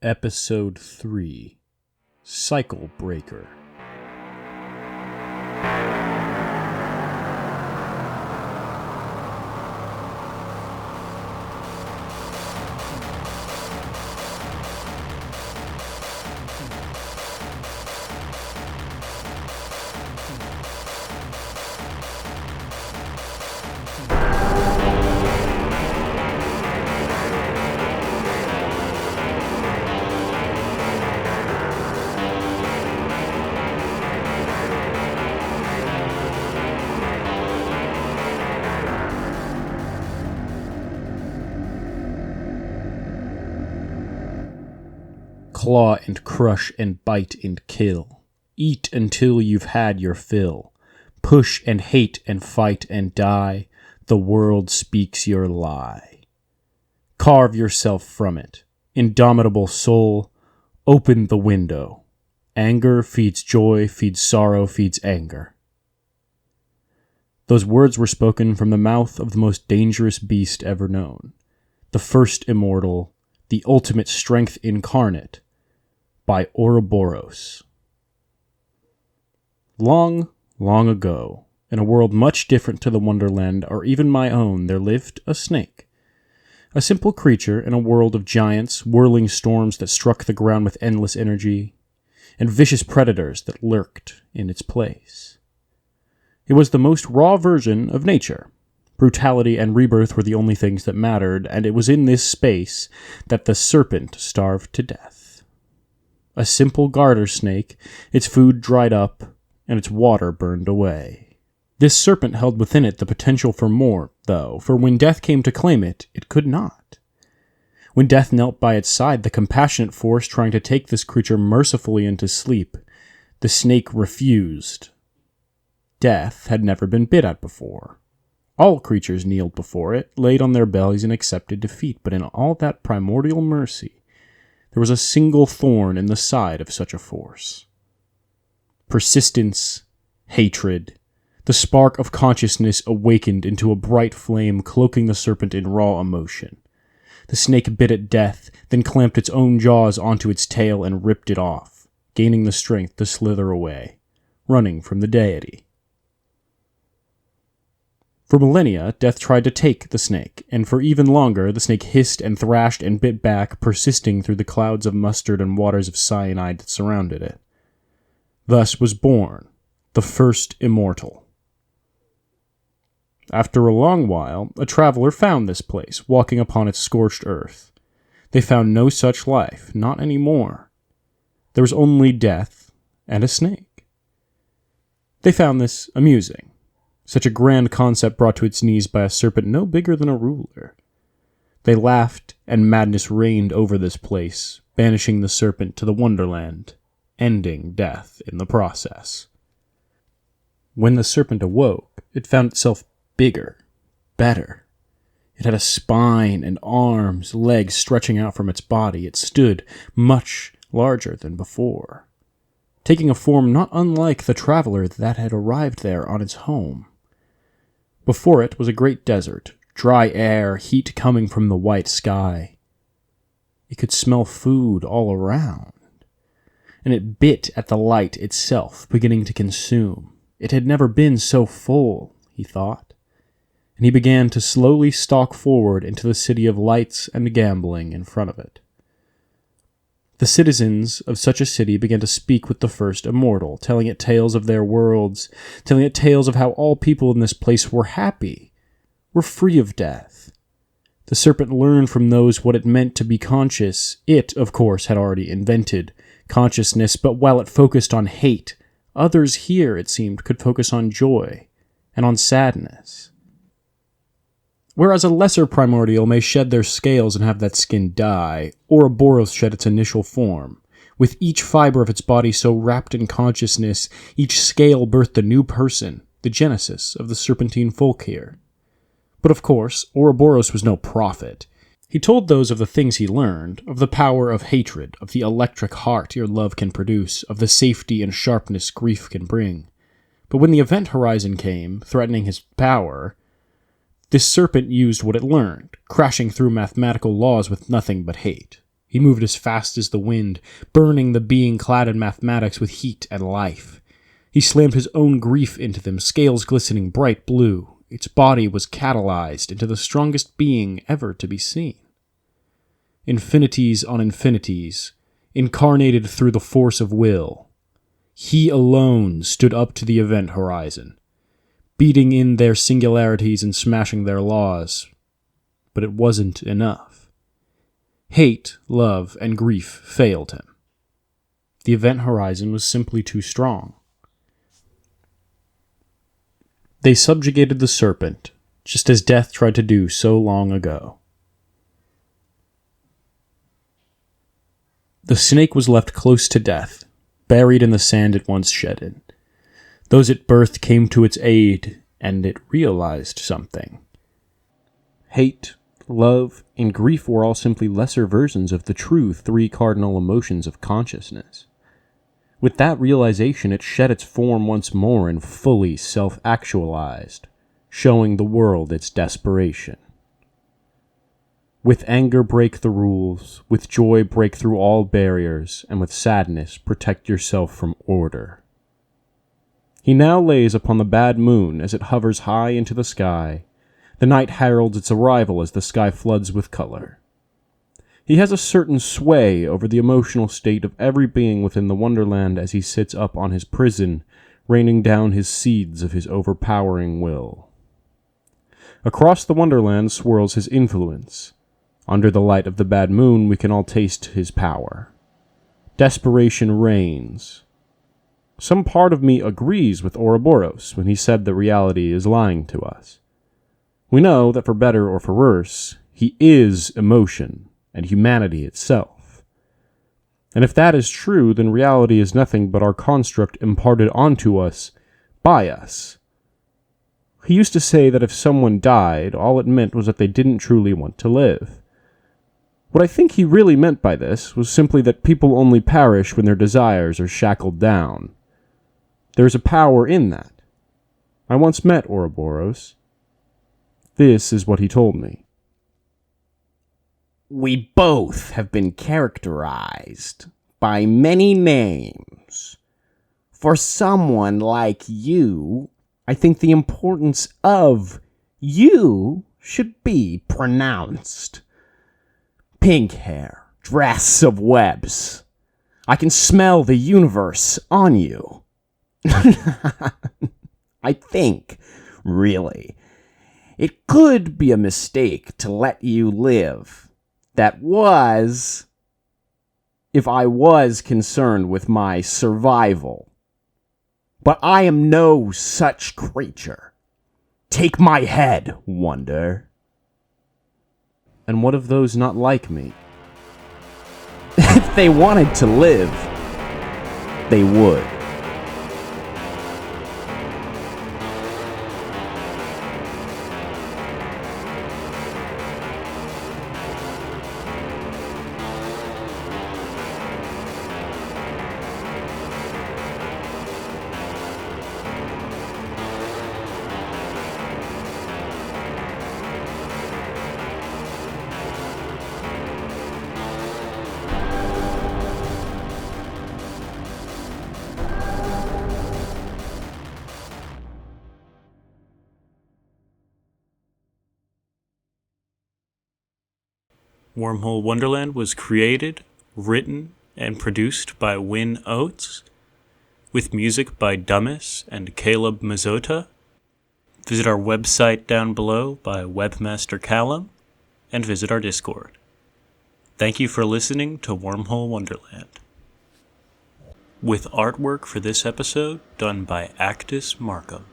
Episode 3 Cycle Breaker. Claw and crush and bite and kill. Eat until you've had your fill. Push and hate and fight and die. The world speaks your lie. Carve yourself from it. Indomitable soul, open the window. Anger feeds joy, feeds sorrow, feeds anger. Those words were spoken from the mouth of the most dangerous beast ever known. The first immortal, the ultimate strength incarnate, by Ouroboros. Long, long ago, in a world much different to the Wonderland or even my own, there lived a snake. A simple creature in a world of giants, whirling storms that struck the ground with endless energy, and vicious predators that lurked in its place. It was the most raw version of nature. Brutality and rebirth were the only things that mattered, and it was in this space that the serpent starved to death. A simple garter snake, its food dried up, and its water burned away. This serpent held within it the potential for more, though, for when death came to claim it, it could not. When death knelt by its side, the compassionate force trying to take this creature mercifully into sleep, the snake refused. Death had never been bit at before. All creatures kneeled before it, laid on their bellies, and accepted defeat, but in all that primordial mercy, there was a single thorn in the side of such a force. Persistence, hatred, the spark of consciousness awakened into a bright flame cloaking the serpent in raw emotion. The snake bit at death, then clamped its own jaws onto its tail and ripped it off, gaining the strength to slither away, running from the deity. For millennia, death tried to take the snake, and for even longer, the snake hissed and thrashed and bit back, persisting through the clouds of mustard and waters of cyanide that surrounded it. Thus was born the first immortal. After a long while, a traveler found this place, walking upon its scorched earth. They found no such life, not anymore. There was only death and a snake. They found this amusing. Such a grand concept brought to its knees by a serpent no bigger than a ruler. They laughed, and madness reigned over this place, banishing the serpent to the Wonderland, ending death in the process. When the serpent awoke, it found itself bigger, better. It had a spine and arms, legs stretching out from its body. It stood much larger than before, taking a form not unlike the traveler that had arrived there on its home. Before it was a great desert, dry air, heat coming from the white sky. It could smell food all around, and it bit at the light itself, beginning to consume. It had never been so full, he thought, and he began to slowly stalk forward into the city of lights and gambling in front of it. The citizens of such a city began to speak with the first immortal, telling it tales of their worlds, telling it tales of how all people in this place were happy, were free of death. The serpent learned from those what it meant to be conscious. It, of course, had already invented consciousness, but while it focused on hate, others here, it seemed, could focus on joy and on sadness. Whereas a lesser primordial may shed their scales and have that skin die, Ouroboros shed its initial form. With each fiber of its body so wrapped in consciousness, each scale birthed a new person, the genesis of the serpentine folk here. But of course, Ouroboros was no prophet. He told those of the things he learned, of the power of hatred, of the electric heart your love can produce, of the safety and sharpness grief can bring. But when the event horizon came, threatening his power, this serpent used what it learned, crashing through mathematical laws with nothing but hate. He moved as fast as the wind, burning the being clad in mathematics with heat and life. He slammed his own grief into them, scales glistening bright blue. Its body was catalyzed into the strongest being ever to be seen. Infinities on infinities, incarnated through the force of will. He alone stood up to the event horizon, beating in their singularities and smashing their laws. But it wasn't enough. Hate, love, and grief failed him. The event horizon was simply too strong. They subjugated the serpent, just as death tried to do so long ago. The snake was left close to death, buried in the sand it once shedded. Those it birthed came to its aid, and it realized something. Hate, love, and grief were all simply lesser versions of the true three cardinal emotions of consciousness. With that realization, it shed its form once more and fully self-actualized, showing the world its desperation. With anger break the rules, with joy break through all barriers, and with sadness protect yourself from order. He now lays upon the bad moon as it hovers high into the sky. The night heralds its arrival as the sky floods with color. He has a certain sway over the emotional state of every being within the Wonderland as he sits up on his prison, raining down his seeds of his overpowering will. Across the Wonderland swirls his influence. Under the light of the bad moon, we can all taste his power. Desperation reigns. Some part of me agrees with Ouroboros when he said that reality is lying to us. We know that for better or for worse, he is emotion and humanity itself. And if that is true, then reality is nothing but our construct imparted onto us by us. He used to say that if someone died, all it meant was that they didn't truly want to live. What I think he really meant by this was simply that people only perish when their desires are shackled down. There is a power in that. I once met Ouroboros. This is what he told me. We both have been characterized by many names. For someone like you, I think the importance of you should be pronounced. Pink hair, dress of webs. I can smell the universe on you. I think, really, it could be a mistake to let you live. That was, if I was concerned with my survival. But I am no such creature. Take my head, Wonder. And what of those not like me? If they wanted to live, they would. Wormhole Wonderland was created, written, and produced by Win Oates, with music by Dummis and Caleb Mazzota. Visit our website down below by Webmaster Callum, and visit our Discord. Thank you for listening to Wormhole Wonderland. With artwork for this episode done by Actus Markham.